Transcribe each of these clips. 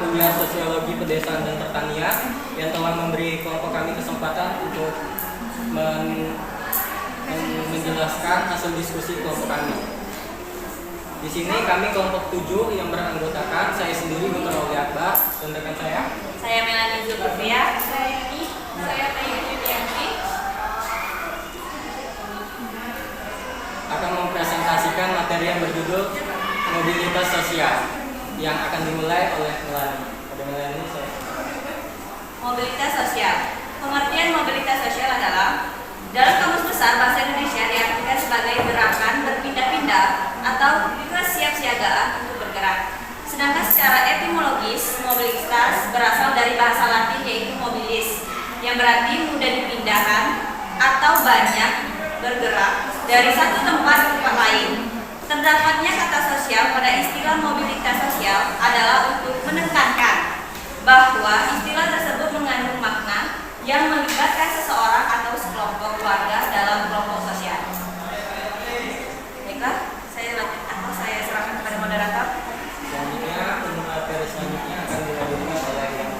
kuliah Sosiologi Pedesaan dan Pertanian yang telah memberi kelompok kami kesempatan untuk menjelaskan hasil diskusi kelompok kami. Di sini kami kelompok 7 yang beranggotakan saya sendiri Dr. Oli Akbar dan rekan saya Melanie Zulfia, saya Taya Yudianti, akan mempresentasikan materi yang berjudul mobilitas sosial yang akan dimulai oleh Melanie. Pada Melanie saya. Mobilitas sosial. Pengertian mobilitas sosial adalah dalam Kamus Besar Bahasa Indonesia diartikan sebagai gerakan berpindah-pindah atau kesiapsiagaan untuk bergerak. Sedangkan secara etimologis, mobilitas berasal dari bahasa Latin yaitu mobilis, yang berarti mudah dipindahkan atau banyak bergerak dari satu tempat ke tempat lain. Terdapatnya kata sosial pada istilah mobilitas sosial adalah untuk menekankan bahwa istilah tersebut mengandung makna yang melibatkan seseorang atau sekelompok keluarga dalam kelompok sosial. Baiklah, saya serahkan kepada moderator. Selanjutnya, untuk materi selanjutnya akan dilanjutkan oleh yang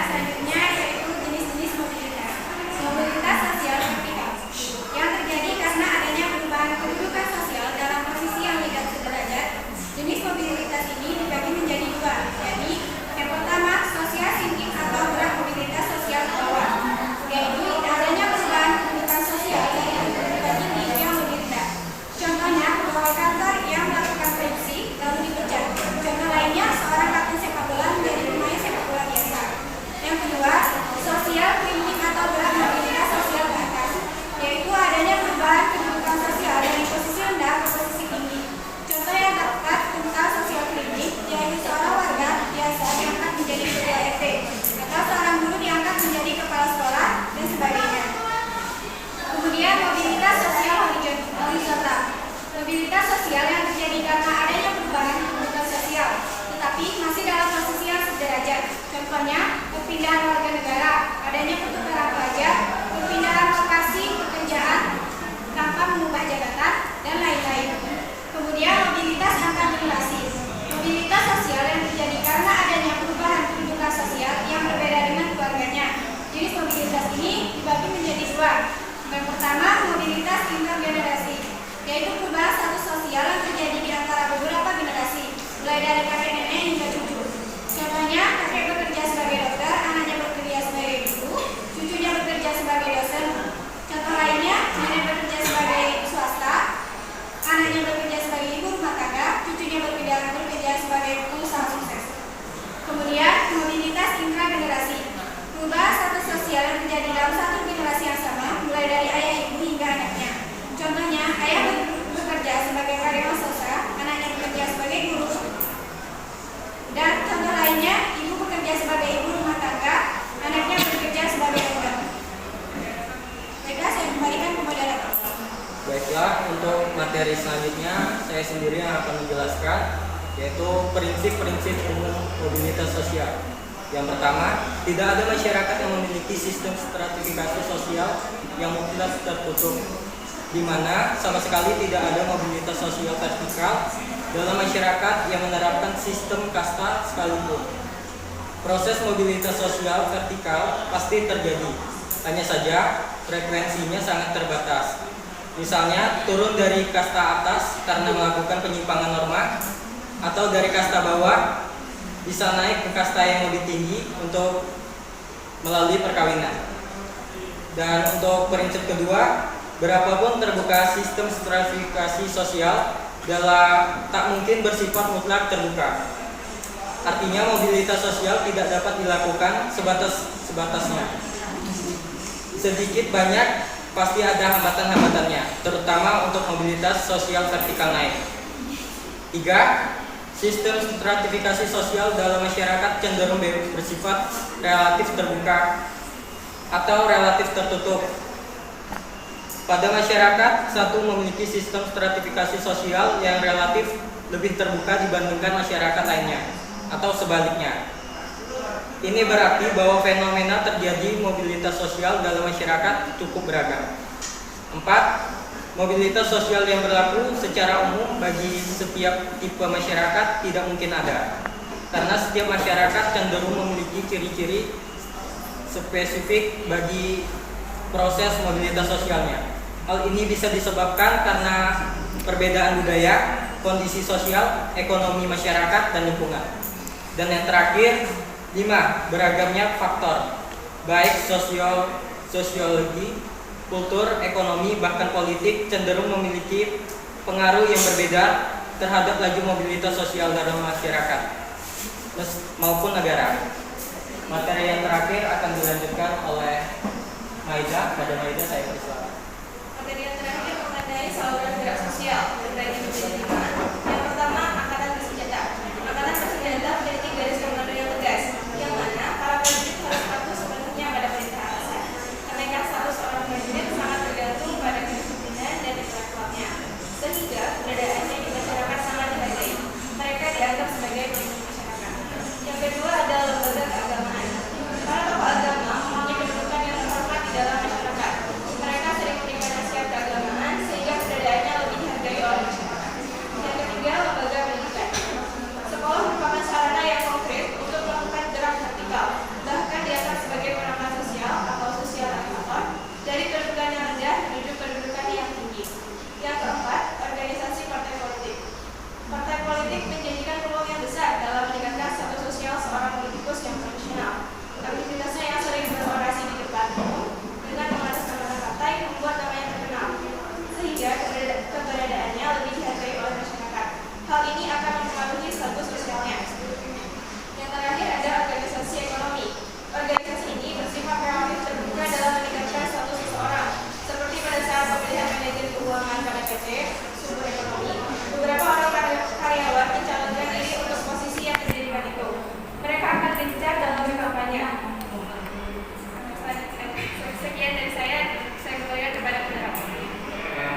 selanjutnya yaitu jenis-jenis mobilitas. Mobilitas sosial vertikal yang terjadi karena adanya perubahan kedudukan sosial dalam posisi yang tidak sederajat. Jenis mobilitas ini dibagi menjadi dua, yakni yang pertama sosial sinking atau gerak mobilitas sosial ke bawah, yaitu adanya perubahan kedudukan sosial dari kedudukan tinggi yang lebih rendah. Contohnya pegawai kantor yang melakukan korupsi lalu dipecat. Contoh lainnya seorang kapten sepak bola menjadi pemain sepak bola biasa. Yang kedua, sosial klinik atau gerak mobilitas sosial ke atas, yaitu adanya perubahan kedudukan sosial dari posisi rendah ke posisi tinggi. Contoh yang dapat tentang sosial klinik yaitu seorang warga biasa diangkat menjadi ketua RT atau seorang guru diangkat menjadi kepala sekolah dan sebagainya. Kemudian mobilitas sosial horizontal. Mobilitas sosial yang terjadi karena adanya perubahan kedudukan sosial, tetapi masih dalam posisi yang sederajat. Contohnya, perpindahan warga negara, adanya pertukaran pelajar, perpindahan lokasi pekerjaan tanpa mengubah jabatan, dan lain-lain. Kemudian mobilitas antar generasi. Mobilitas sosial yang terjadi karena adanya perubahan kedudukan sosial yang berbeda dengan keluarganya. Jenis mobilitas ini dibagi menjadi dua. Yang pertama, mobilitas intergenerasi, yaitu perubahan status sosial yang terjadi di antara beberapa generasi, mulai dari kakek nenek hingga cucu. Contohnya, kakek bekerja sebagai dokter, anaknya bekerja sebagai guru, cucunya bekerja sebagai dosen. Contoh lainnya, nenek bekerja sebagai swasta, anaknya bekerja sebagai ibu rumah tangga, cucunya bekerja sebagai pengusaha sukses. Kemudian, mobilitas intragenerasi, perubahan status sosial yang terjadi dalam satu generasi yang sama, mulai dari ayah ibu hingga anaknya. Contohnya, ayah bekerja sebagai karyawan swasta, anaknya bekerja sebagai guru. Dan contoh lainnya, ibu bekerja sebagai ibu rumah tangga, anaknya bekerja sebagai dokter. Baiklah, saya kembalikan ke moderator. Baiklah, untuk materi selanjutnya saya sendiri yang akan menjelaskan, yaitu prinsip-prinsip umum mobilitas sosial. Yang pertama, tidak ada masyarakat yang memiliki sistem stratifikasi sosial yang mutlak tertutup, di mana sama sekali tidak ada mobilitas sosial vertikal dalam masyarakat yang menerapkan sistem kasta sekalipun. Proses mobilitas sosial vertikal pasti terjadi, hanya saja frekuensinya sangat terbatas. Misalnya, turun dari kasta atas karena melakukan penyimpangan norma, atau dari kasta bawah bisa naik ke kasta yang lebih tinggi untuk melalui perkawinan. Dan untuk prinsip kedua, berapapun terbuka sistem stratifikasi sosial tak mungkin bersifat mutlak terbuka. Artinya mobilitas sosial tidak dapat dilakukan sebatas-batasnya. Sedikit banyak pasti ada hambatan-hambatannya, terutama untuk mobilitas sosial vertikal naik. 3. Sistem stratifikasi sosial dalam masyarakat cenderung bersifat relatif terbuka atau relatif tertutup. Pada masyarakat, satu memiliki sistem stratifikasi sosial yang relatif lebih terbuka dibandingkan masyarakat lainnya, atau sebaliknya. Ini berarti bahwa fenomena terjadi mobilitas sosial dalam masyarakat cukup beragam. 4. mobilitas sosial yang berlaku secara umum bagi setiap tipe masyarakat tidak mungkin ada. Karena setiap masyarakat cenderung memiliki ciri-ciri spesifik bagi proses mobilitas sosialnya. Hal ini bisa disebabkan karena perbedaan budaya, kondisi sosial, ekonomi masyarakat, dan lingkungan. Dan yang terakhir, 5. Beragamnya faktor, baik sosiologi, kultur, ekonomi, bahkan politik cenderung memiliki pengaruh yang berbeda terhadap laju mobilitas sosial dalam masyarakat maupun negara. Materi yang terakhir akan dilanjutkan oleh Maida. Pada Maida saya persilakan. Materi yang terakhir mengenai saluran gerak sosial terbagi menjadi 5. Yang pertama, angkatan bersenjata. Angkatan bersenjata memiliki garis komando yang tegas, yang mana para prajurit harus patuh sepenuhnya pada perintah atasan. Kenaikan status seorang prajurit sangat tergantung pada kedisiplinan dan intelektualnya, sehingga keberadaannya di masyarakat sangat dihargai. Mereka dianggap sebagai pelindung masyarakat. Yang kedua adalah lembaga keagamaan. Para tokoh agama mempunyai kedudukan yang terhormat di dalam masyarakat. Mereka sering memberikan nasihat keagamaan sehingga keberadaannya lebih dihargai oleh masyarakat. Yang ketiga, lembaga pendidikan. Sekolah merupakan sarana yang konkret untuk melakukan gerak vertikal, bahkan dianggap sebagai penambah sosial atau sosial regulator dari kedudukan yang rendah menuju kedudukan yang tinggi. Yang keempat, organisasi partai politik. Partai politik menjadikan peluang yang besar dalam meningkatkan status sosial seorang politikus yang profesional. Aktivitasnya yang sering berorasi di depan umum dengan mengatasnamakan partai membuat namanya terkenal, sehingga keberadaannya lebih dihargai oleh masyarakat. Hal ini akan mempengaruhi status sosialnya. Yang terakhir ada organisasi ekonomi. Organisasi ini bersifat relatif terbuka dalam meningkatkan status seseorang, seperti pada saat pemilihan manajer keuangan pada PT Sumber Ekonomi. Beberapa orang karyawan mencalonkan diri untuk posisi yang didirikan itu. Mereka akan gencar dalam berkampanye. Sekian dari saya kembalikan kepada pendapat.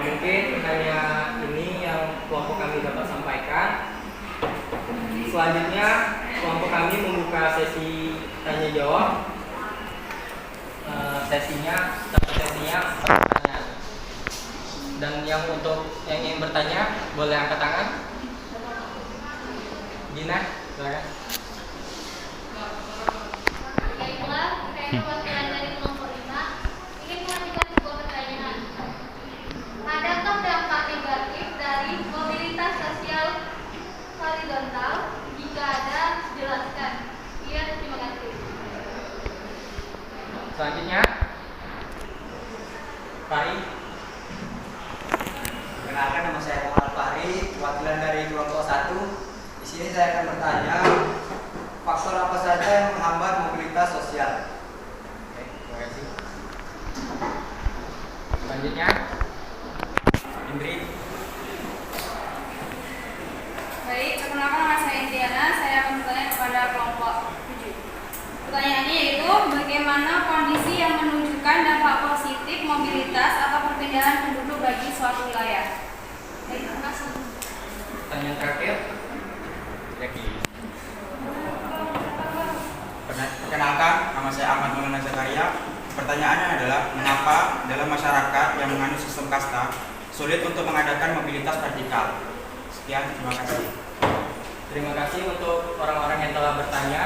Mungkin hanya ini yang kelompok kami dapat sampaikan. Selanjutnya kelompok kami membuka sesi tanya jawab. Satu sesinya pertanyaan. Dan yang untuk yang ingin bertanya boleh angkat tangan. Gina, silakan. Baiklah, saya perwakilan dari kelompok 5 ingin mengajukan sebuah pertanyaan. Adakah dampak negatif dari mobilitas sosial horizontal? Jika ada, jelaskan. Iya, terima kasih. Selanjutnya, Fari. Perkenalkan, nama saya Muhammad Fahri, wakilan dari kelompok 1. Di sini saya akan bertanya, faktor apa saja yang menghambat mobilitas sosial? Oke, terima kasih. Selanjutnya, Indri. Baik, perkenalkan nama saya Indiana. Saya akan bertanya kepada kelompok 7. Pertanyaannya yaitu bagaimana kondisi yang menunjukkan dampak positif mobilitas atau perpindahan penduduk bagi suatu wilayah. Baik, terima kasih. Pertanyaan terakhir, Jackie. Perkenalkan, nama saya Ahmad Maulana Zakaria. Pertanyaannya adalah, mengapa dalam masyarakat yang menganut sistem kasta sulit untuk mengadakan mobilitas vertikal? Sekian, terima kasih. Terima kasih untuk orang-orang yang telah bertanya.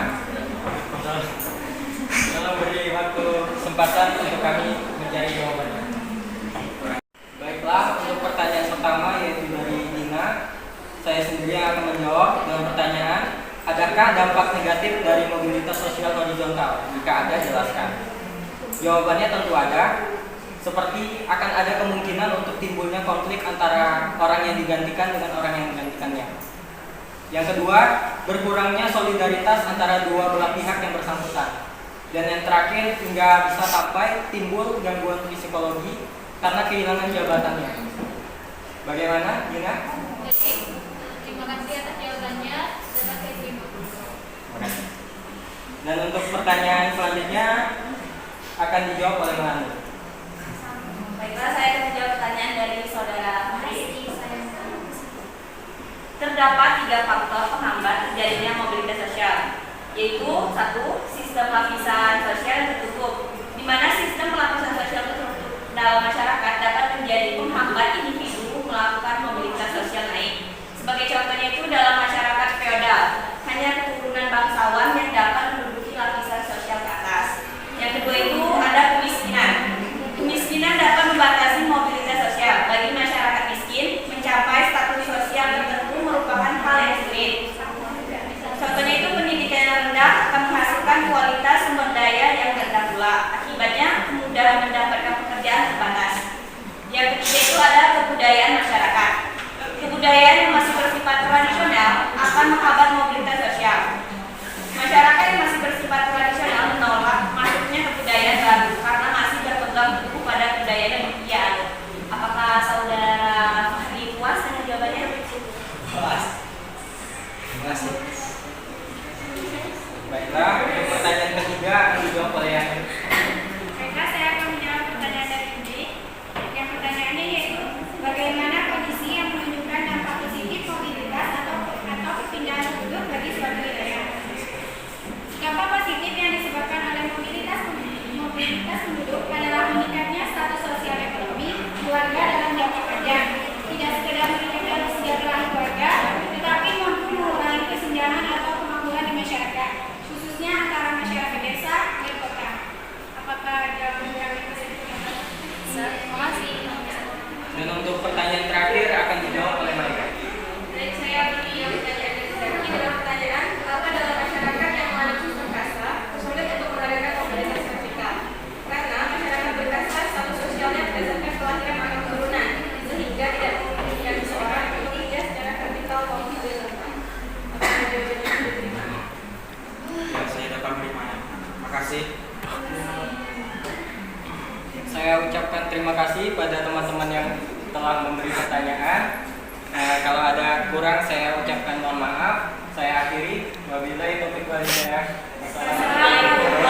Tolong beri waktu kesempatan untuk kami mencari jawabannya. Baiklah, untuk pertanyaan pertama yaitu dari Dina. Saya sendiri yang akan menjawab dengan pertanyaan, adakah dampak negatif dari mobilitas sosial horizontal? Jika ada, jelaskan. Jawabannya tentu ada. Seperti akan ada kemungkinan untuk timbulnya konflik antara orang yang digantikan dengan orang yang menggantikannya. Yang kedua, berkurangnya solidaritas antara dua belah pihak yang bersangkutan. Dan yang terakhir, hingga bisa sampai timbul gangguan psikologi karena kehilangan jabatannya. Bagaimana, Gina? Baik, terima kasih atas jawabannya. Dapat saya terima. Dan untuk pertanyaan selanjutnya akan dijawab oleh Melani. Baiklah, saya akan menjawab pertanyaan dari saudara Rizky. Terdapat 3 faktor penghambat terjadinya mobilitas sosial, yaitu 1. Sistem lapisan sosial yang tertutup, di mana sistem lapisan sosial tertutup dalam masyarakat dapat menjadi penghambat menghambat individu melakukan mobilitas sosial naik. Sebagai contohnya itu dalam masyarakat feodal, hanya keturunan bangsawan yang dapat menduduki lapisan sosial ke atas. Yang kedua itu ada kemiskinan. Kemiskinan dapat membatasi mobilitas sosial. Bagi masyarakat miskin, mencapai status sosial tertentu merupakan hal yang sulit. Contohnya itu pendidikan yang rendah akan menghasilkan kualitas sumber daya yang rendah pula. Akibatnya kemudahan mendapatkan pekerjaan terbatas. Yang ketiga itu ada kebudayaan masyarakat. Kebudayaan yang masih bersifat tradisional akan menghambat mobilitas sosial. Masyarakat yang masih bersifat tradisional menolak masuknya kebudayaan baru karena masih berpegang teguh pada budaya yang ia anut. Apakah saudara Fahri puas dengan jawabannya? Puas. Terima kasih. Baiklah, untuk pertanyaan ketiga akan dijawab oleh yang Baiklah, saya akan menjawab pertanyaan dari Budi. Yang pertanyaannya yaitu bagaimana kondisi yang menunjukkan dampak positif mobilitas atau perpindahan penduduk bagi suatu wilayah. Dampak positif yang disebabkan oleh mobilitas penduduk adalah meningkatnya status sosial ekonomi keluarga dalam jangka panjang. Tidak sekedar meningkatkan kesejahteraan keluarga, tetapi mampu mengurangi kesenjangan atau kemakmuran di masyarakat, khususnya antara masyarakat desa dan kota. Apakah jawaban kami positif? Terima kasih. dan untuk pertanyaan terakhir akan dijawab oleh Maria. Baik, saya beri yang pertanyaan dari Zaki dengan pertanyaan, kenapa dalam masyarakat yang mengalami sistem kasta sulit untuk mengadakan mobilitas vertikal? Karena masyarakat berkasta status sosialnya berdasarkan kelahiran atau keturunan, sehingga tidak memungkinkan seseorang untuk bekerja secara vertikal maupun horizontal. Apakah jawabannya sudah diterima? Ya, saya dapat menerimanya. Terima kasih. Saya ucapkan terima kasih pada teman-teman yang telah memberi pertanyaan. Kalau ada kurang saya ucapkan mohon maaf. Saya akhiri. Wabillahi taufiq wal hidayah. Wassalamualaikum.